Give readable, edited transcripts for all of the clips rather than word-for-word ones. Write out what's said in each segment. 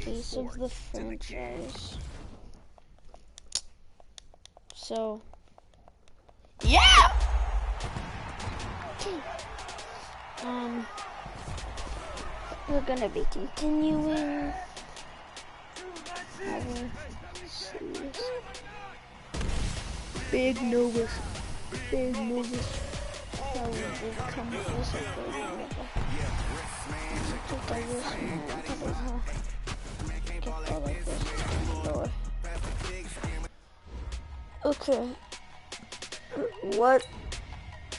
face of the franchise. So, yeah! We're gonna be continuing our series. Big Novus. That will come with Okay. What?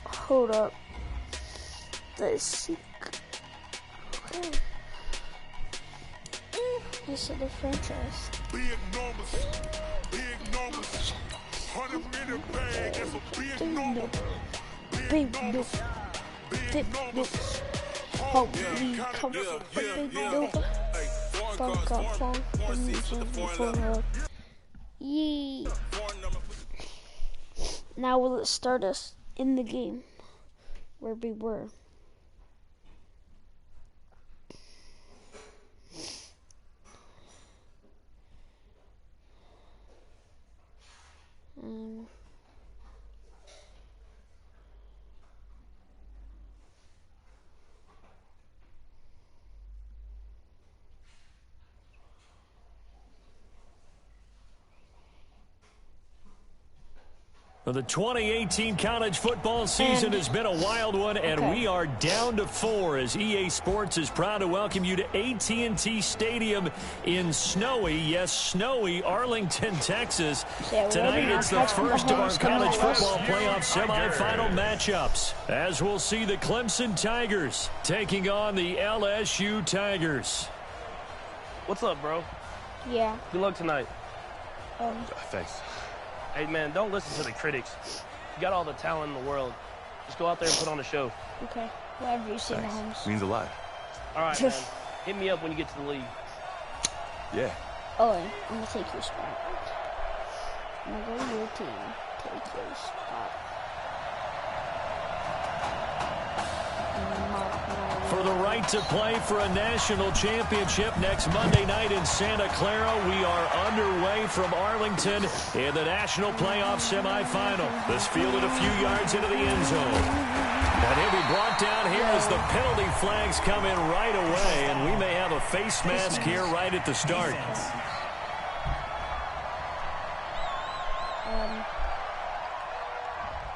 Hold up. Let's see. This is the franchise. Big numbers. 100-minute bag. That's a big number. Big numbers. Holy Yee. Now will it start us in the game where we were? Well, the 2018 college football season has been a wild one, and we are down to 4 as EA Sports is proud to welcome you to AT&T Stadium in snowy, yes, snowy Arlington, Texas. Tonight it's the first of our college football playoff semifinal matchups, as we'll see the Clemson Tigers taking on the LSU Tigers. What's up, bro? Yeah. Good luck tonight. Thanks. Hey, man, don't listen to the critics. You got all the talent in the world. Just go out there and put on a show. Okay. Whatever you say, Mahomes. Means a lot. All right, man. Hit me up when you get to the league. Yeah. Oh, I'm going to take your spot. I'm going to go to your team. Take your spot. For the right to play for a national championship next Monday night in Santa Clara, we are underway from Arlington in the national playoff semifinal. This fielded a few yards into the end zone. And he'll be brought down here as the penalty flags come in right away, and we may have a face mask here right at the start.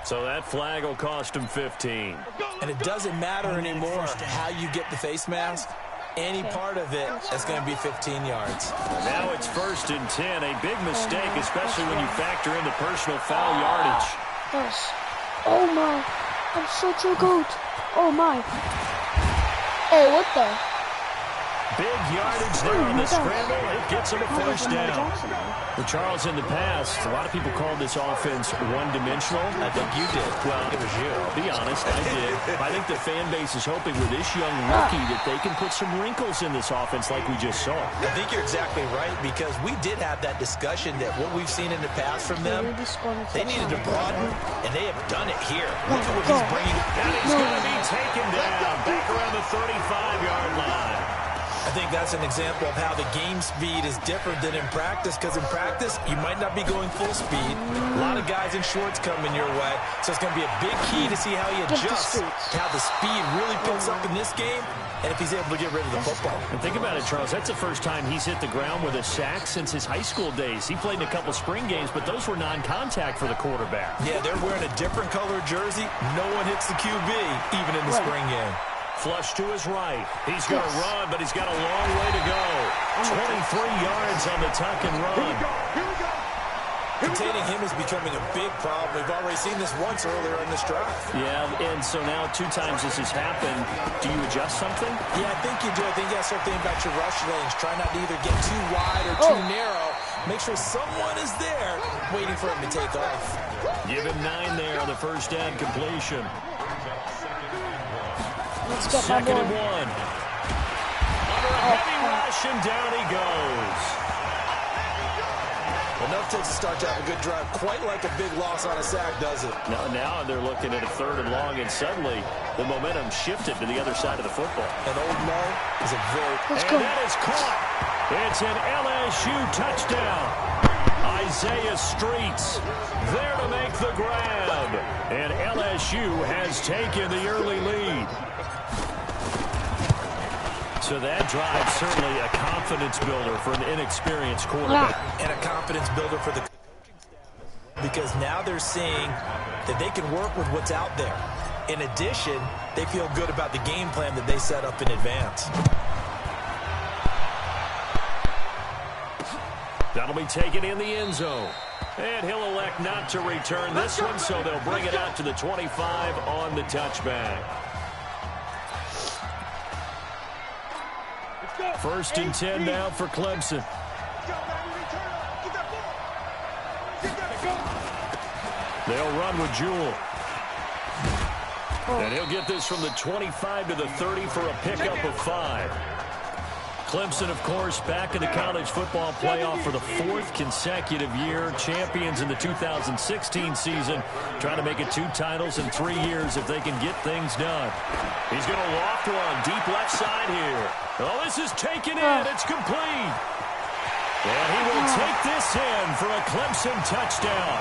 So that flag will cost him 15. And it doesn't matter anymore how you get the face mask. Any part of it is going to be 15 yards. Now it's 1st and 10. A big mistake, especially when you factor in the personal foul yardage. Yes. Oh, my. I'm such a goat. Oh, my. Oh, what the? Big yardage there on the scramble. It gets him a first down. Well, Charles, in the past, a lot of people called this offense one-dimensional. I think you did. Well, it was you. I'll be honest, I did. I think the fan base is hoping with this young rookie that they can put some wrinkles in this offense like we just saw. I think you're exactly right, because we did have that discussion that what we've seen in the past from them, they needed to broaden, and they have done it here. Look at what he's bringing. And he's going to be taken down back around the 35-yard line. I think that's an example of how the game speed is different than in practice, because in practice, you might not be going full speed. A lot of guys in shorts coming your way, so it's going to be a big key to see how he adjusts, how the speed really picks up in this game, and if he's able to get rid of the football. And think about it, Charles. That's the first time he's hit the ground with a sack since his high school days. He played in a couple spring games, but those were non-contact for the quarterback. Yeah, they're wearing a different color jersey. No one hits the QB, even in the spring game. Flush to his right. He's going to run, but he's got a long way to go. 23 yards on the tuck and run. Containing him is becoming a big problem. We've already seen this once earlier in this drive. Yeah, and so now 2 times this has happened. Do you adjust something? Yeah, I think you do. I think you got to start thinking about your rush lanes. Try not to either get too wide or too narrow. Make sure someone is there waiting for him to take off. Give him 9 there on the first down completion. Let's get 2nd and 1. Under a heavy rush, and down he goes. Enough to start to have a good drive. Quite like a big loss on a sack, does it? Now they're looking at a 3rd and long, and suddenly the momentum shifted to the other side of the football. And Old Mo is a very... That is caught. It's an LSU touchdown. Isaiah Streets there to make the grab. And LSU has taken the early lead. So that drive certainly a confidence builder for an inexperienced quarterback. And a confidence builder for the coaching staff, because now they're seeing that they can work with what's out there. In addition, they feel good about the game plan that they set up in advance. That'll be taken in the end zone. And he'll elect not to return this one, so they'll bring it out to the 25 on the touchback. 1st and 10 now for Clemson. They'll run with Jewell. And he'll get this from the 25 to the 30 for a pickup of 5. Clemson, of course, back in the college football playoff for the 4th consecutive year. Champions in the 2016 season. Trying to make it 2 titles in 3 years if they can get things done. He's going to loft one deep left side here. Oh, this is taken in. It's complete. And he will take this in for a Clemson touchdown.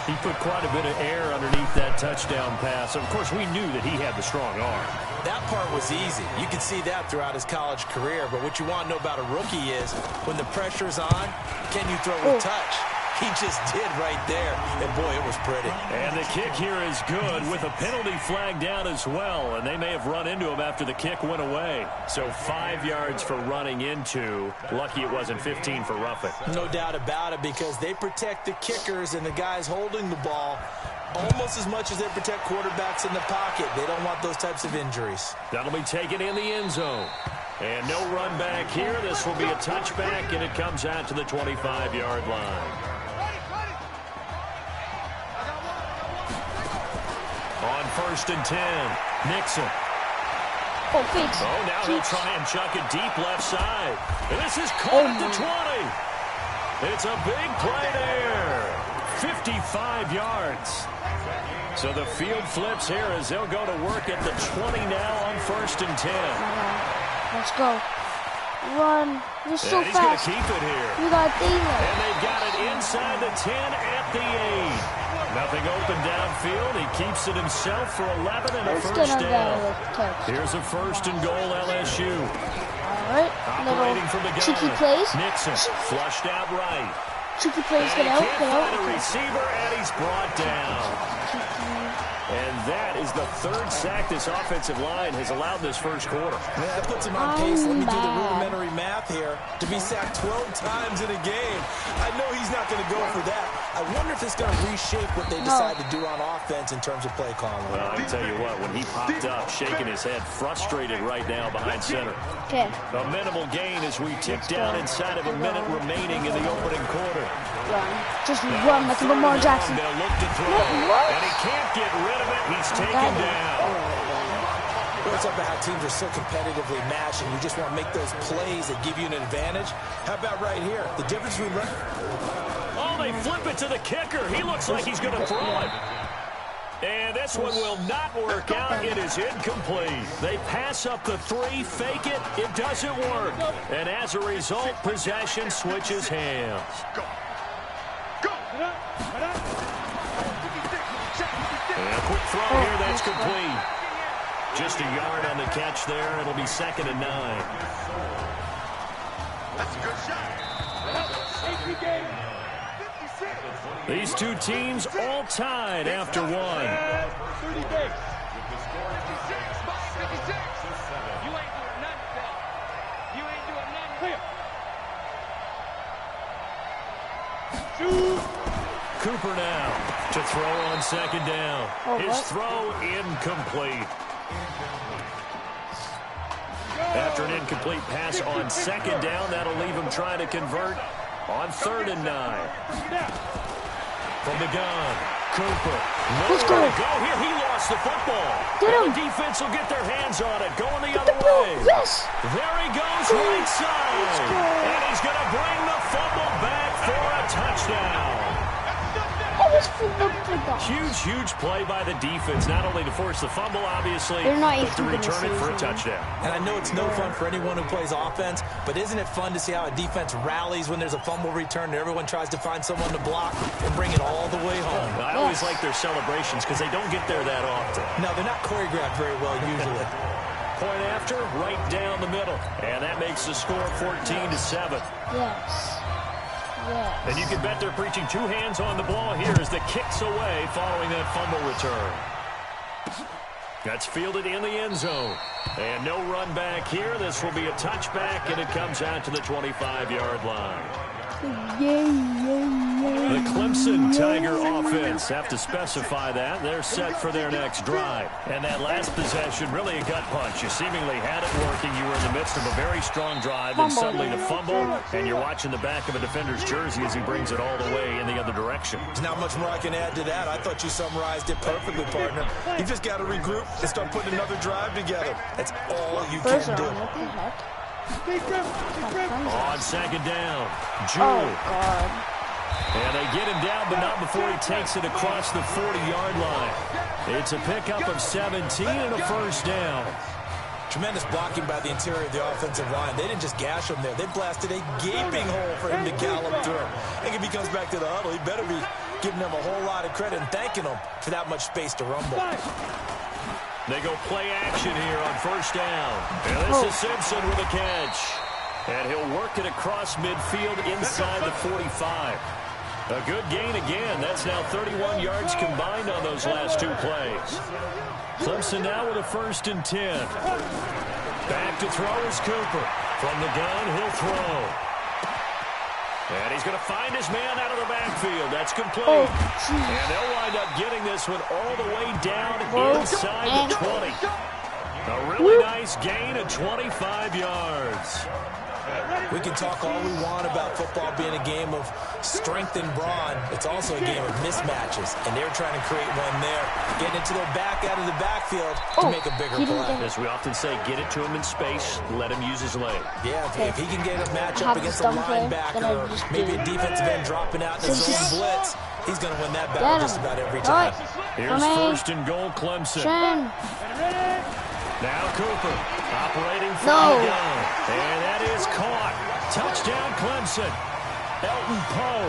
He put quite a bit of air underneath that touchdown pass. Of course, we knew that he had the strong arm. That part was easy. You could see that throughout his college career. But what you want to know about a rookie is when the pressure's on, can you throw with touch? He just did right there. And, boy, it was pretty. And the kick here is good with a penalty flag down as well. And they may have run into him after the kick went away. So 5 yards for running into. Lucky it wasn't 15 for roughing. No doubt about it, because they protect the kickers and the guys holding the ball almost as much as they protect quarterbacks in the pocket. They don't want those types of injuries. That'll be taken in the end zone. And no run back here. This will be a touchback, and it comes out to the 25-yard line. On 1st and 10, Nixon. Oh, thanks. Oh, now he'll try and chuck it deep left side. And this is caught at the 20. It's a big play there. 55 yards. So the field flips here as they'll go to work at the 20 now on 1st and 10. Let's go. Run. You're so he's fast. He's going to keep it here. You got Thielen. And they've got it inside the 10 at the 8. Nothing open downfield. He keeps it himself for 11 and a first down. Here's a 1st and goal, LSU. All right. Operating from the gun. Cheeky plays. Nixon flushed out right. Cheeky plays. Get out. Can't find a receiver, and he's brought down. And that is the 3rd sack this offensive line has allowed this first quarter. Yeah, that puts him on pace. Let me do the rudimentary math here. To be sacked 12 times in a game. I know he's not going to go for that. I wonder if it's going to reshape what they decide to do on offense in terms of play calling. Well, I can tell you what, when he popped up, shaking his head, frustrated right now behind center. Okay. A minimal gain as we tick down inside of a minute remaining in the opening quarter. Run. Just run like Lamar Jackson. They'll look to throw, and he can't get rid of it. He's taken down. It's up about how teams are so competitively matched, and you just want to make those plays that give you an advantage. How about right here? The difference between Oh, they flip it to the kicker. He looks like he's going to throw it. And this one will not work out. It is incomplete. They pass up the 3, fake it. It doesn't work. And as a result, possession switches hands. And a quick throw here. That's complete. Just a yard on the catch there. It'll be 2nd and 9. That's a good shot. These two teams all tied after one. 30 days. Cooper now to throw on 2nd down. His throw incomplete. After an incomplete pass on 2nd down, that'll leave him trying to convert on 3rd and 9. From the gun, Cooper. Let's go. Here, he lost the football. Get him. And the defense will get their hands on it, going the other way. Yes. There he goes, right side. And he's going to bring the fumble back for a touchdown. Huge play by the defense, not only to force the fumble, obviously, but to return it for a touchdown. And I know it's no fun for anyone who plays offense, but isn't it fun to see how a defense rallies when there's a fumble return and everyone tries to find someone to block and bring it all the way home? I always like their celebrations because they don't get there that often. No, they're not choreographed very well usually. Point after, right down the middle. And that makes the score 14-7. Yes. Yes. And you can bet they're preaching two hands on the ball here as the kick's away following that fumble return. That's fielded in the end zone. And no run back here. This will be a touchback, and it comes out to the 25-yard line. The Clemson Tiger offense have to specify that. They're set for their next drive. And that last possession, really a gut punch. You seemingly had it working. You were in the midst of a very strong drive, and suddenly the fumble, and you're watching the back of a defender's jersey as he brings it all the way in the other direction. There's not much more I can add to that. I thought you summarized it perfectly, partner. You just got to regroup and start putting another drive together. That's all you can do. On second down, Jewell. Oh, God. And they get him down, but not before he takes it across the 40-yard line. It's a pickup of 17 and a first down. Tremendous blocking by the interior of the offensive line. They didn't just gash him there. They blasted a gaping hole for him to gallop through. I think if he comes back to the huddle, he better be giving them a whole lot of credit and thanking them for that much space to rumble. They go play action here on first down. And this is Simpson with a catch. And he'll work it across midfield inside the 45. A good gain again. That's now 31 yards combined on those last two plays. Clemson now with a 1st and 10. Back to throw is Cooper. From the gun, he'll throw. And he's going to find his man out of the backfield. That's complete. And they'll wind up getting this one all the way down inside the 20. A really nice gain of 25 yards. We can talk all we want about football being a game of strength and brawn. It's also a game of mismatches, and they're trying to create one there. Getting it to their back out of the backfield to make a bigger play. As we often say, get it to him in space, let him use his leg. Yeah, if he can get a matchup against a linebacker or maybe a defensive end dropping out in a zone blitz, he's going to win that battle just about every time. Here's 1st and goal, Clemson. Now Cooper operating from the gun. And that is caught. Touchdown Clemson. Elton Poe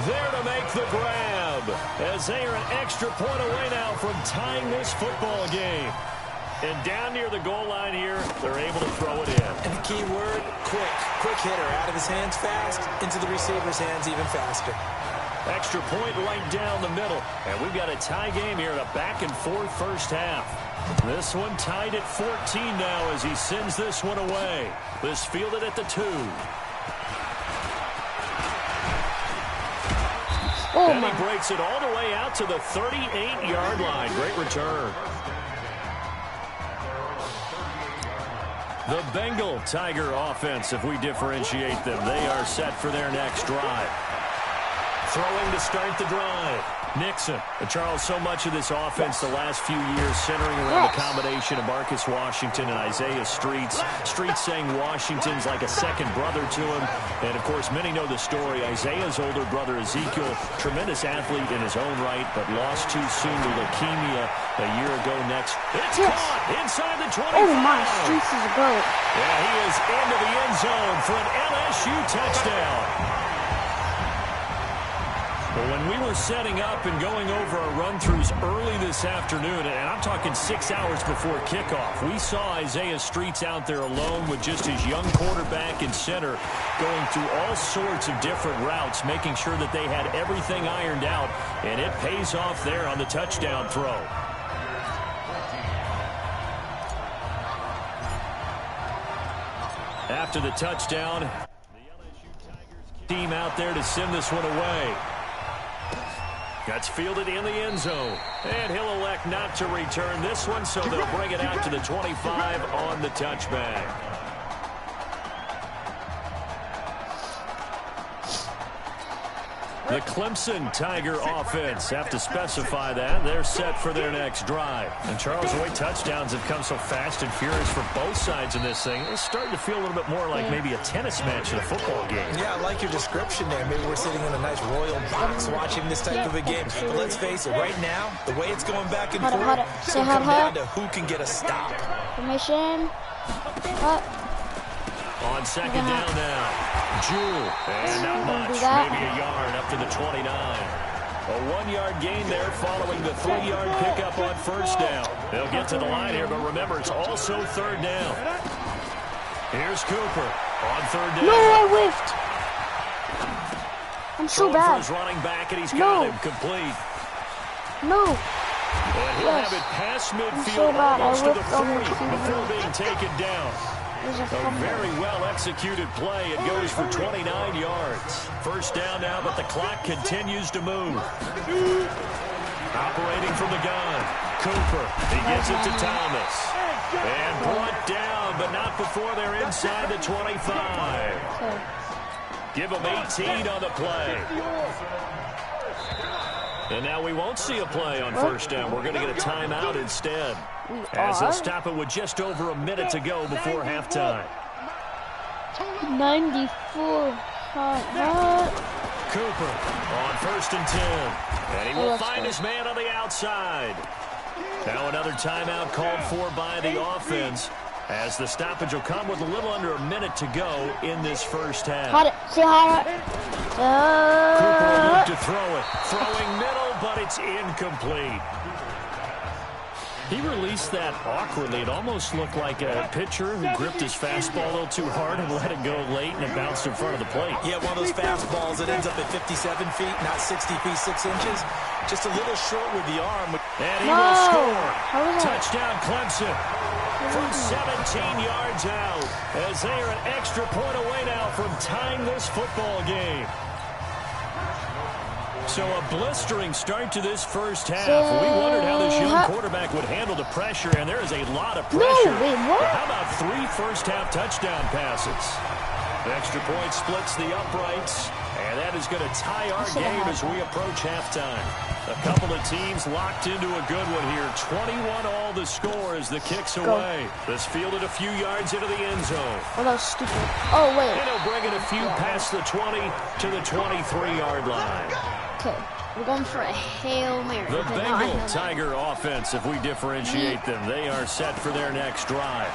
there to make the grab as they are an extra point away now from tying this football game. And down near the goal line here, they're able to throw it in. And the key word, quick. Quick hitter. Out of his hands fast, into the receiver's hands even faster. Extra point right down the middle. And we've got a tie game here in a back-and-forth first half. This one tied at 14 now as he sends this one away. This fielded at the 2. And he breaks it all the way out to the 38-yard line. Great return. The Bengal Tiger offense, if we differentiate them, they are set for their next drive. Throwing to start the drive. Nixon. And Charles, so much of this offense the last few years centering around the combination of Marcus Washington and Isaiah Streets. Streets saying Washington's like a second brother to him. And, of course, many know the story. Isaiah's older brother, Ezekiel, tremendous athlete in his own right, but lost too soon to leukemia a year ago next. It's caught inside the 25. Oh, my. Streets is a goat. Yeah, he is into the end zone for an LSU touchdown. Well, when we were setting up and going over our run-throughs early this afternoon, and I'm talking 6 hours before kickoff, we saw Isaiah Streets out there alone with just his young quarterback and center going through all sorts of different routes, making sure that they had everything ironed out, and it pays off there on the touchdown throw. After the touchdown, the LSU Tigers team out there to send this one away. That's fielded in the end zone. And he'll elect not to return this one, so they'll bring it out to the 25 on the touchback. The Clemson Tiger offense have to specify that. They're set for their next drive. And Charles, the way touchdowns have come so fast and furious for both sides in this thing, it's starting to feel a little bit more like maybe a tennis match in a football game. Yeah, I like your description there. Maybe we're sitting in a nice royal box watching this type of a game. But let's face it, right now, the way it's going back and forth, it's going to come down to who can get a stop. Formation. On second down now, Jewell, and not much, maybe a yard up to the 29. A 1-yard gain there following the 3-yard pickup on first down. They'll get to the line here, but remember, it's also third down. Here's Cooper on third down. No, I whiffed. I'm so bad. For his running back, and he's got him complete. No. And he'll have it past midfield almost to the 40 before being taken down. A very well-executed play. It goes for 29 yards. First down now, but the clock continues to move. Operating from the gun, Cooper. He gets it to Thomas. And brought down, but not before they're inside the 25. Give him 18 on the play. And now we won't see a play on first down. We're going to get a timeout instead. As they'll stop it with just over a minute to go before halftime. 94. Cooper on first and 10. And he will find his man on the outside. Now another timeout called for by the offense, as the stoppage will come with a little under a minute to go in this first half. Cooper will look to throw it. Throwing middle, but it's incomplete. He released that awkwardly. It almost looked like a pitcher who gripped his fastball a little too hard and let it go late, and it bounced in front of the plate. Yeah, one of those fastballs that ends up at 57 feet, not 60 feet, 6 inches. Just a little short with the arm. And he will score. Touchdown, Clemson. From 17 yards out, as they are an extra point away now from tying this football game. So a blistering start to this first half. We wondered how this young quarterback would handle the pressure, and there is a lot of pressure. But how about 3 first-half touchdown passes? The extra point splits the uprights, and that is going to tie our game as we approach halftime. A couple of teams locked into a good one here. 21 all the score as the kick's away. This fielded a few yards into the end zone. Oh, that was stupid. Oh, wait. And he'll bring it a few past the 20 to the 23-yard line. Okay, we're going for a Hail Mary. The Bengal Tiger offense, if we differentiate them, they are set for their next drive.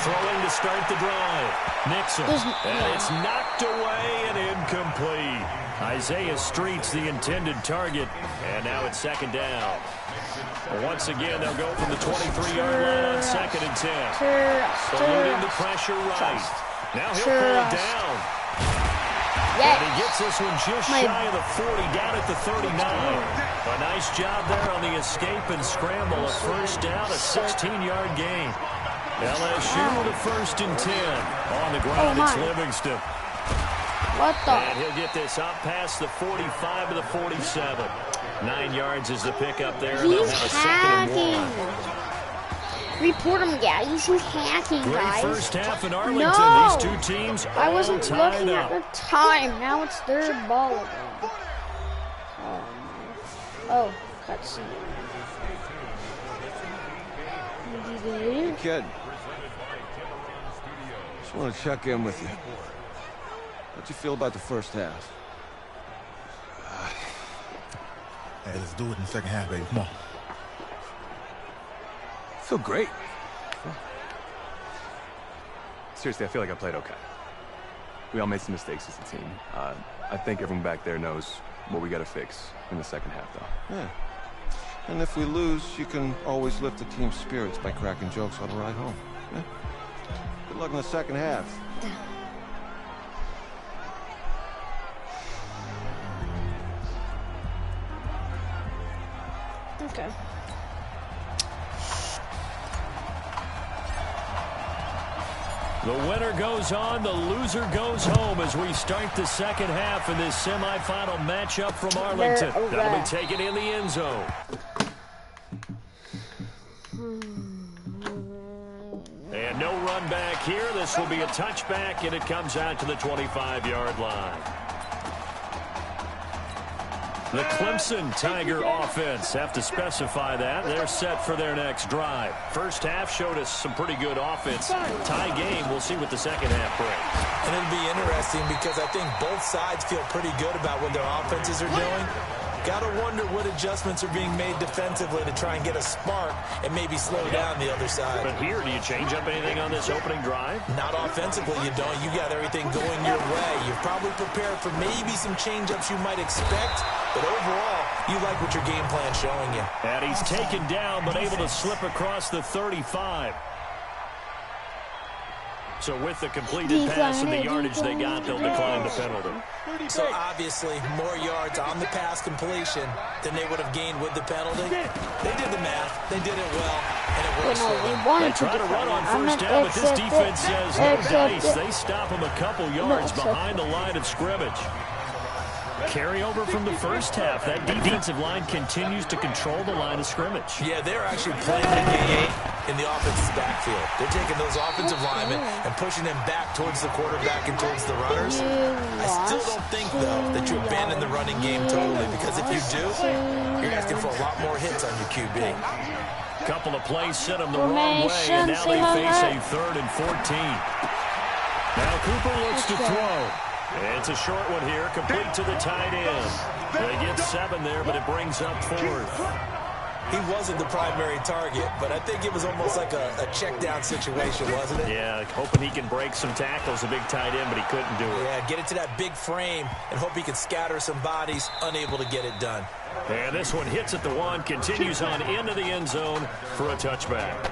Throwing to start the drive. Nixon. And it's knocked away and incomplete. Isaiah Street's the intended target. And now it's second down. Once again, they'll go from the 23-yard line on second and 10. Eluding the pressure right. Now he'll pull it down. And he gets this one just shy of the 40, down at the 39. A nice job there on the escape and scramble. A first down, a 16-yard gain. LSU with a first and 10. On the ground, it's Livingston. What the? And he'll get this up past the 45 to the 47. 9 yards is the pickup there. He's hacking. Report him, guys. He's hacking, Great guys. first half in Arlington. No. These two teams I wasn't looking up. at the time. Now it's their ball again. Oh, cutscene. Hey, kid. Just want to check in with you. How'd you feel about the first half? Hey, let's do it in the second half, baby. Come on. I feel great. Seriously, I feel like I played okay. We all made some mistakes as a team. I think everyone back there knows what we got to fix in the second half, though. Yeah. And if we lose, you can always lift the team's spirits by cracking jokes on the ride home. Yeah? Good luck in the second half. Okay. The winner goes on, the loser goes home as we start the second half in this semifinal matchup from Arlington. That'll be taken in the end zone. And no run back here. This will be a touchback, and it comes out to the 25-yard line. The Clemson Tiger offense, have to specify that. They're set for their next drive. First half showed us some pretty good offense. Tie game, we'll see what the second half brings. And it'll be interesting because I think both sides feel pretty good about what their offenses are doing. Gotta wonder what adjustments are being made defensively to try and get a spark and maybe slow down the other side. But here, do you change up anything on this opening drive? Not offensively, you don't. You got everything going your way. You're probably prepared for maybe some change-ups you might expect, but overall, you like what your game plan's showing you. And he's taken down, but able to slip across the 35. So with the completed pass and the yardage they got, they'll decline the penalty. So obviously, more yards on the pass completion than they would have gained with the penalty. They did the math. They did it well, and it works for them. They try to run on first down, but this defense says no dice. They stop them a couple yards behind the line of scrimmage. Carryover from the first half. That defensive line continues to control the line of scrimmage. Yeah, they're actually playing the game in the offense's backfield. They're taking those offensive linemen and pushing them back towards the quarterback and towards the runners. I still don't think, though, that you abandon the running game totally, because if you do, you're asking for a lot more hits on your QB. Couple of plays sent them the wrong way, and now they face a 3rd and 14. Now Cooper looks to throw. It's a short one here, complete to the tight end. They get 7 there, but it brings up 4th. He wasn't the primary target, but I think it was almost like a check down situation, wasn't it? Yeah, hoping he can break some tackles, a big tight end, but he couldn't do it. Yeah, get it to that big frame and hope he can scatter some bodies, unable to get it done. And this one hits at the 1, continues on into the end zone for a touchback.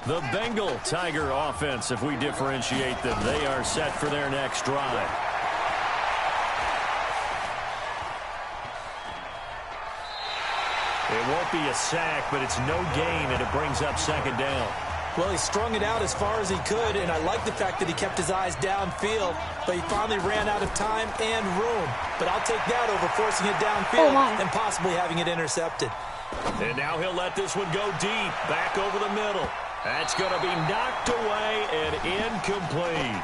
The Bengal Tiger offense, if we differentiate them, they are set for their next drive. It won't be a sack, but it's no gain, and it brings up 2nd down. Well, he strung it out as far as he could, and I like the fact that he kept his eyes downfield, but he finally ran out of time and room. But I'll take that over forcing it downfield and possibly having it intercepted. And now he'll let this one go deep, back over the middle. That's going to be knocked away and incomplete.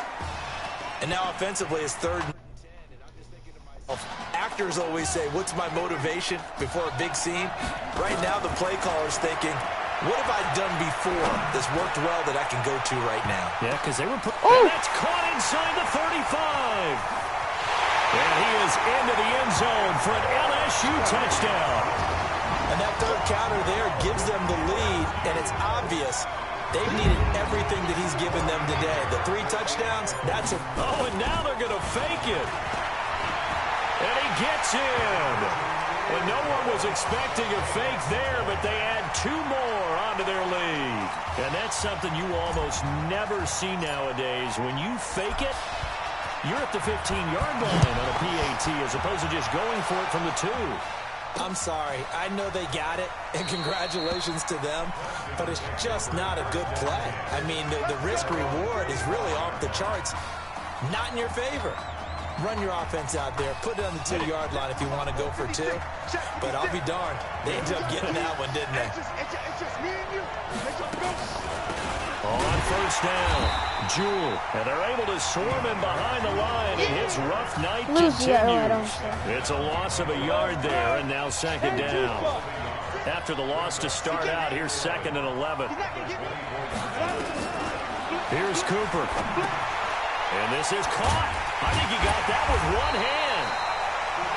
And now offensively, it's 3rd and 10. And I'm just thinking to myself, actors always say, what's my motivation before a big scene? Right now, the play caller's thinking, what have I done before that's worked well that I can go to right now? Yeah, because they were... And that's caught inside the 35. And he is into the end zone for an LSU touchdown. And that 3rd counter there gives them the lead, and it's obvious they've needed everything that he's given them today. The 3 touchdowns, that's it. Oh, and now they're going to fake it. And he gets in. And no one was expecting a fake there, but they add 2 more onto their lead. And that's something you almost never see nowadays. When you fake it, you're at the 15-yard line on a PAT as opposed to just going for it from the 2. I'm sorry. I know they got it, and congratulations to them, but it's just not a good play. I mean, the risk-reward is really off the charts. Not in your favor. Run your offense out there. Put it on the 2-yard line if you want to go for 2. But I'll be darned. They ended up getting that one, didn't they? On first down, Jewell. And they're able to swarm him behind the line, and his rough night continues. It's a loss of a yard there, and now 2nd down. After the loss to start out, here's 2nd and 11. Here's Cooper. And this is caught. I think he got that with one hand.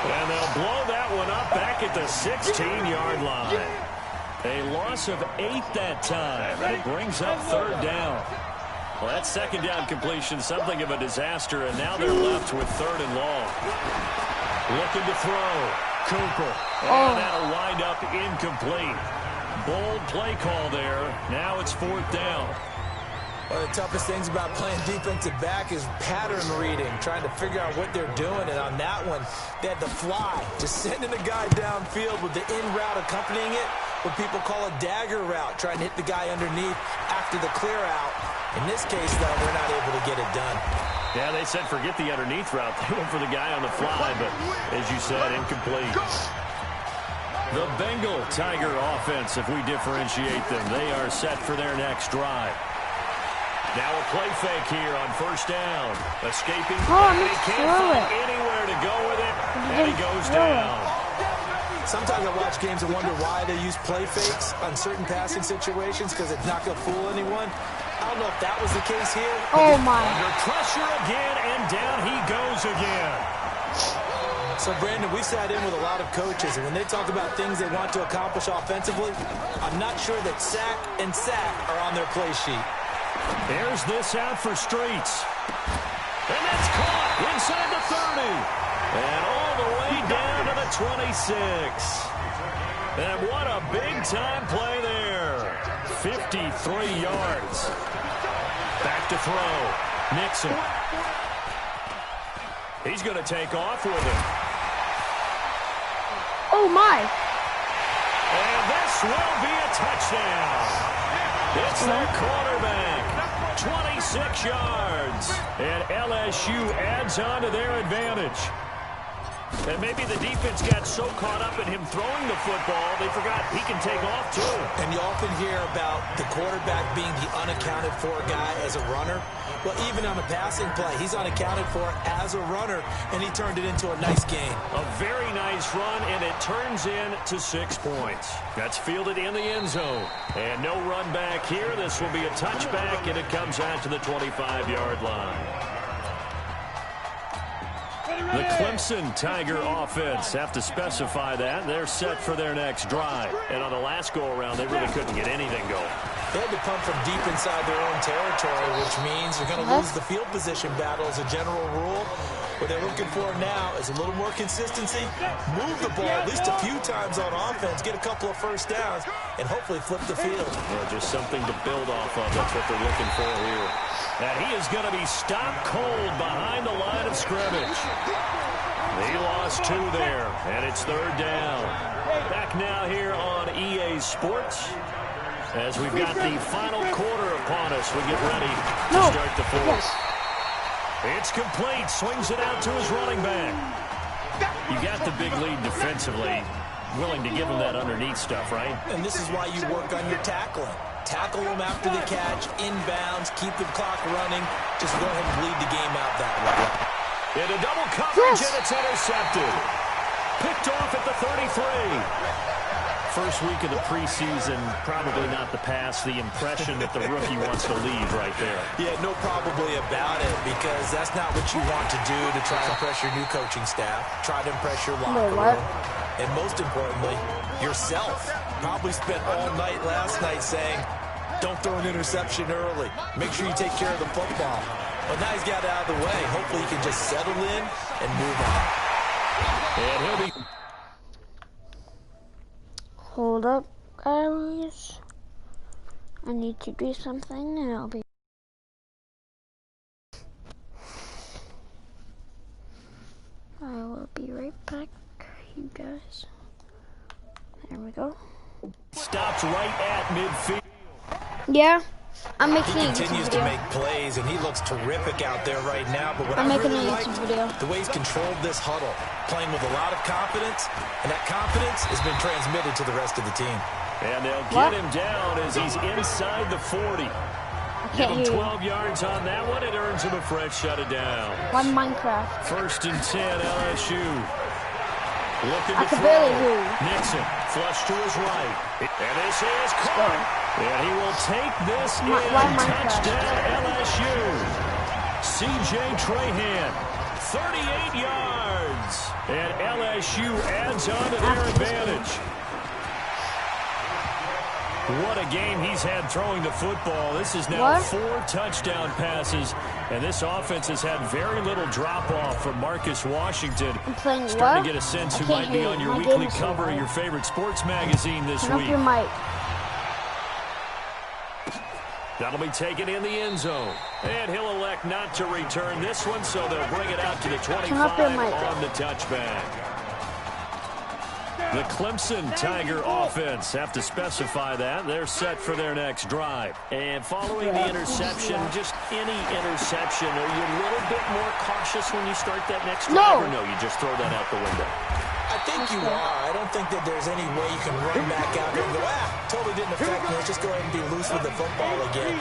And they'll blow that one up back at the 16-yard line. A loss of 8 that time. And it brings up 3rd down. Well, that 2nd down completion, something of a disaster, and now they're left with 3rd and long. Looking to throw. Cooper. And that'll wind up incomplete. Bold play call there. Now it's 4th down. One of the toughest things about playing defensive back is pattern reading, trying to figure out what they're doing. And on that one, they had the fly, just sending a guy downfield with the in route accompanying it, what people call a dagger route, trying to hit the guy underneath after the clear out. In this case, though, they're not able to get it done. Yeah, they said forget the underneath route. They went for the guy on the fly, but as you said, incomplete. The Bengal Tiger offense, if we differentiate them, they are set for their next drive. Now a play fake here on first down. Escaping. Oh, and he can't find anywhere to go with it. And he goes down. Sometimes I watch games and wonder why they use play fakes on certain passing situations because it's not going to fool anyone. I don't know if that was the case here. Oh, my. Under pressure again, and down he goes again. So, Brandon, we've sat in with a lot of coaches, and when they talk about things they want to accomplish offensively, I'm not sure that sack and sack are on their play sheet. There's this out for Streets. And that's caught inside the 30. And all the way down to the 26. And what a big-time play there. 53 yards. Back to throw. Nixon. He's going to take off with it. Oh, my. And this will be a touchdown. It's their quarterback. 26 yards. And LSU adds on to their advantage. And maybe the defense got so caught up in him throwing the football, they forgot he can take off, too. And you often hear about the quarterback being the unaccounted for guy as a runner. Well, even on a passing play, he's unaccounted for as a runner, and he turned it into a nice game. A very nice run, and it turns into 6 points. That's fielded in the end zone. And no run back here. This will be a touchback, and it comes out to the 25-yard line. The Clemson Tiger offense have to specify that. They're set for their next drive. And on the last go-around, they really couldn't get anything going. They had to punt from deep inside their own territory, which means they're going to lose the field position battle as a general rule. What they're looking for now is a little more consistency, move the ball at least a few times on offense, get a couple of first downs, and hopefully flip the field. Well, just something to build off of. That's what they're looking for here. And he is going to be stopped cold behind the line of scrimmage. He lost 2 there, and it's 3rd down. Back now here on EA Sports. As we've got the final quarter upon us, we get ready to start the 4th. Yes. It's complete. Swings it out to his running back. You got the big lead defensively. Willing to give him that underneath stuff, right? And this is why you work on your tackling. Tackle them after the catch, inbounds, keep the clock running. Just go ahead and bleed the game out that way. Into double coverage, and it's intercepted. Picked off at the 33. First week of the preseason, probably not the pass, the impression that the rookie wants to leave right there. Yeah, no probably about it, because that's not what you want to do to try and impress your new coaching staff, try to impress your locker room, and most importantly, yourself. Probably spent all night last night saying, don't throw an interception early. Make sure you take care of the football. But now he's got it out of the way. Hopefully he can just settle in and move on. And he'll be... Hold up, guys. I need to do something, and I'll be... I will be right back, you guys. There we go. Stops right at midfield. Yeah, I'm making He a YouTube continues video. to make plays, and he looks terrific out there right now. But what I'm I making really a like, YouTube video. the way he's controlled this huddle, playing with a lot of confidence, and that confidence has been transmitted to the rest of the team. And they'll get him down as he's inside the 40. Give him 12 yards on that one. It earns him a fresh shutdown. Why Minecraft? 1st and 10, LSU. Looking I to could throw. barely hear you. Nixon, flush to his right. And this is caught. And he will take this Why in. Minecraft? Touchdown, LSU. C.J. Trahan, 38 yards. And LSU adds on to their advantage. What a game he's had throwing the football. This is now 4 touchdown passes, and this offense has had very little drop-off from Marcus Washington. I'm playing Starting what? to get a sense I who can't might be hear on you. your My weekly game is so cover of loud. your favorite sports magazine this Turn week. up your mic. That'll be taken in the end zone. And he'll elect not to return this one, so they'll bring it out to the 25 on the touchback. The Clemson Tiger offense have to specify that. They're set for their next drive. And following the interception, just any interception, are you a little bit more cautious when you start that next drive? Or no, you just throw that out the window? I think you are. I don't think that there's any way you can run back out there and go, totally didn't affect me. Let's just go ahead and be loose with the football again.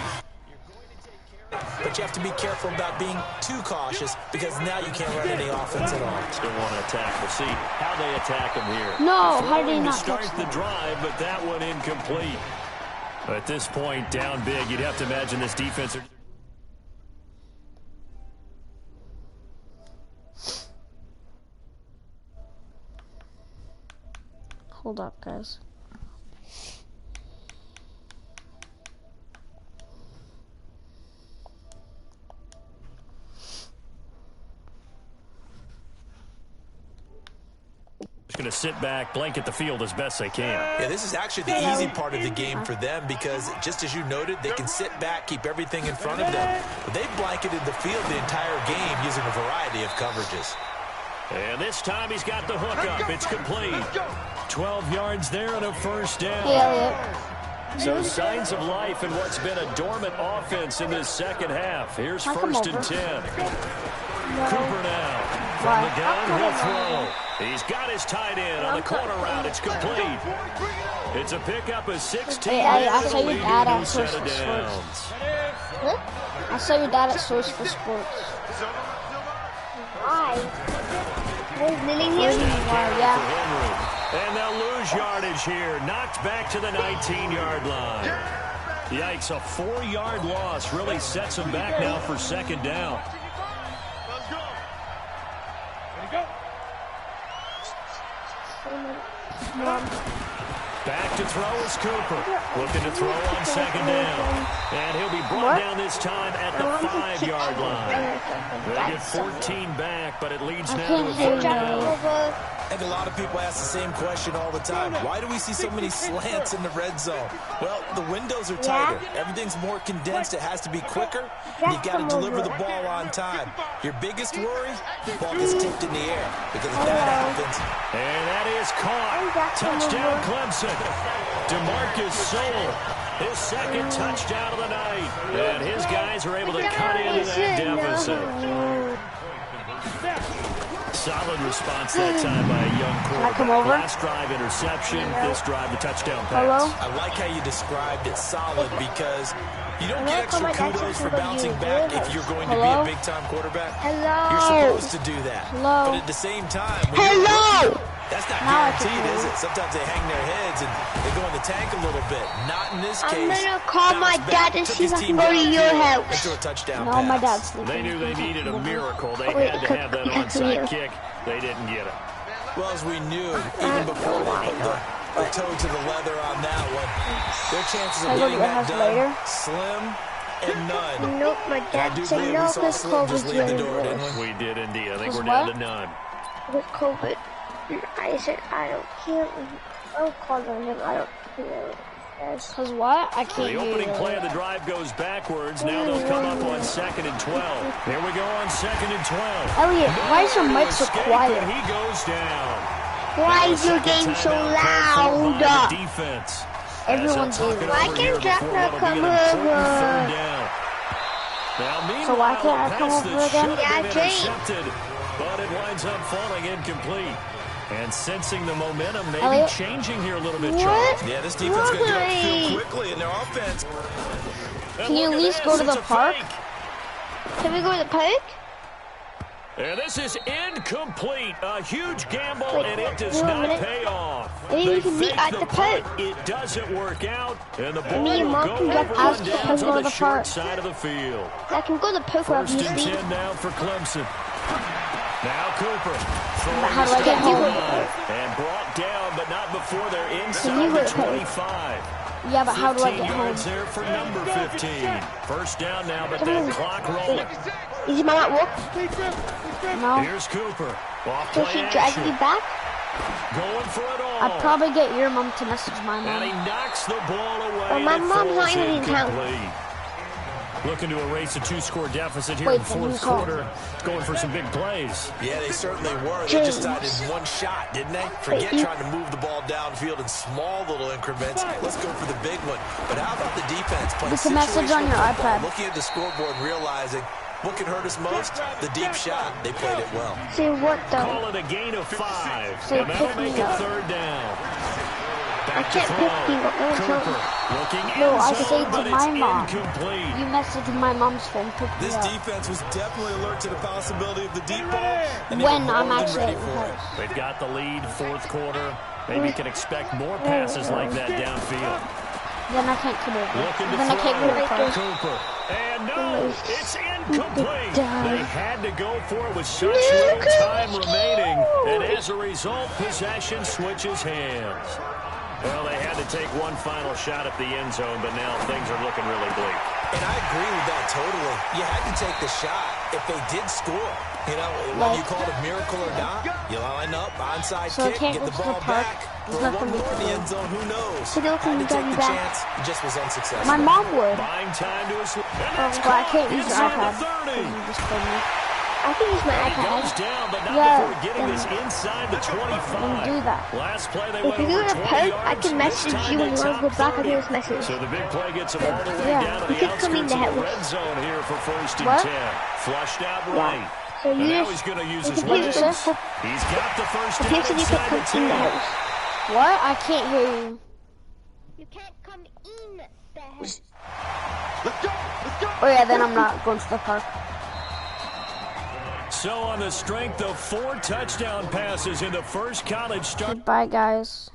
but you have to be careful about being too cautious because now you can't run any offense at all. Still want to attack. We'll see how they attack him here. No, how did he Throwing to not start touch the that? drive, but that one incomplete. At this point, down big, you'd have to imagine this defense. Hold up, guys. Just going to sit back, blanket the field as best they can. Yeah, this is actually the easy part of the game for them because, just as you noted, they can sit back, keep everything in front of them. But they've blanketed the field the entire game using a variety of coverages. And this time he's got the hook up. It's complete. 12 yards there and a first down. Yeah. So signs of life in what's been a dormant offense in this second half. Here's first and 10. Cooper now from the gun. He'll throw. He's got his tight end on the corner route. It's complete. It's a pickup of 16. I saw your dad at Source for Sports. What? I saw your dad at Source for Sports. Why? Living here? Yeah. And they'll lose yardage here. Knocked back to the 19-yard line. Yikes, a 4-yard loss really sets them back now for second down. Let's go. Ready, go. Back to throw is Cooper. Looking to throw on second down. And he'll be brought down this time at the 5-yard line. They get 14 back, but it leads now to a third down. I think a lot of people ask the same question all the time. Why do we see so many slants in the red zone? Well, the windows are tighter. Everything's more condensed. It has to be quicker. And you've got to deliver the ball on time. Your biggest worry? The ball gets tipped in the air. Because if that happens... And that is caught. Touchdown Clemson. DeMarcus Sowell. His second touchdown of the night. And his guys are able to cut into that deficit. Solid response that time by a young quarterback. Come over? Last drive interception, this drive the touchdown pass. Hello? I like how you described it solid because you don't get extra kudos for bouncing back if you're going to be a big-time quarterback. You're supposed to do that. Hello? But at the same time, that's not guaranteed, is it? Sometimes they hang their heads and they go in the tank a little bit. Not in this case. I'm gonna call my dad and see if I can go to your house. Into a touchdown No, pass. my dad's sleeping. They knew they needed a miracle. They had to have that onside kick. They didn't get it. Well, as we knew, even before they put the toe to the leather on that one, their chances of getting that done, slim and none. Nope, my dad said no because COVID's really worse. We did indeed. I think we're down to none. With COVID, I said I don't care. I'll call him. I don't care. Because what? I can't The opening play of the drive goes backwards. Now they'll come up on 2nd and 12. Here we go on 2nd and 12. Elliot, why is your mic so quiet? He goes down. Why is your game so loud? Defense. Everyone's doing Why can't Jack not come over? So why can't I come over again? Yeah, Jane. But it winds up falling incomplete. And sensing the momentum, maybe Elliot? changing here a little bit, What? Charles. Yeah, this defense is going to get up the field quickly in their offense. Can you at least go to the park? Can we go to the park? And this is incomplete. A huge gamble, and it does not pay off. Maybe we can meet fake at the park. punt. It doesn't work out, and the ball Me and will Mom go can over ask and if down we to go to the the short park. side of the field. I can go to the park, First and obviously. 10 now for Clemson. Now Cooper. How do I get home? And brought down, but not before they're Can inside you the go to park? 25. Yeah, but how do I get 15 home? yards there for number 15. First down now, but that clock rolling. Is your mom at work? No. Here's Cooper. Off Does play she drive action. you back? Going for it all. I'd probably get your mom to message my And he mom. knocks the ball away. Well, my and it mom's not falls even in town. incomplete. Looking to erase a 2-score deficit here Wait, in the fourth who's home? quarter. Going for some big plays. Yeah, they certainly were. They just started in one shot, didn't they? Forget trying to move the ball downfield in small little increments. Let's go for the big one. But how about the defense playing It's a message on your situational iPad. football, looking at the scoreboard and realizing what can hurt us most? The deep shot. They played it well. Say what though? Call it a gain of 5. Say And that'll pick make me it up. third down. back to can't throw. pick you up. Cooper looking No, I end say zone, to but my it's mom. incomplete. You message my mom's phone, pick me This up. defense was definitely alert to the possibility of the deep ball. And they When were I'm more than actually ready at the for it. house. They've got the lead, fourth quarter. Maybe can expect more passes like that downfield. Then I can't come over. Looking to Then I can't throw. go over. Cooper. And no, it's incomplete. They had to go for it with such little time remaining. And as a result, possession switches hands. Well, they had to take one final shot at the end zone, but now things are looking really bleak. And I agree with that totally. You had to take the shot if they did score. You know, whether you call it a miracle or not, you line up, onside So I kick, can't get go the to the ball park. back. There's Throw nothing one we more in the can end zone, who knows? So they don't Had to get take me the back. chance, it just was unsuccessful. My mom would. Buying time to his... But I can't use the iPad. You just told me. I can use my He iPad. goes down, but not Yeah, before getting this inside the 25. do that. Last play, they If went you do over it 20 a post, yards. I can message This time you they and you want to go top back and 30. do this message. So the big play gets them all the way Yeah. down to You the can come in outskirts of there. the red zone here for first and What? 10. Flushed out Yeah. right. So And you now just, he's going to use you his can play legs. this. He's got the first If down you said you inside can't the come in the 10. house. What? I can't hear you. You can't come in the house. Oh yeah, then I'm not going to the park. So on the strength of 4 touchdown passes in the first college start. Bye guys.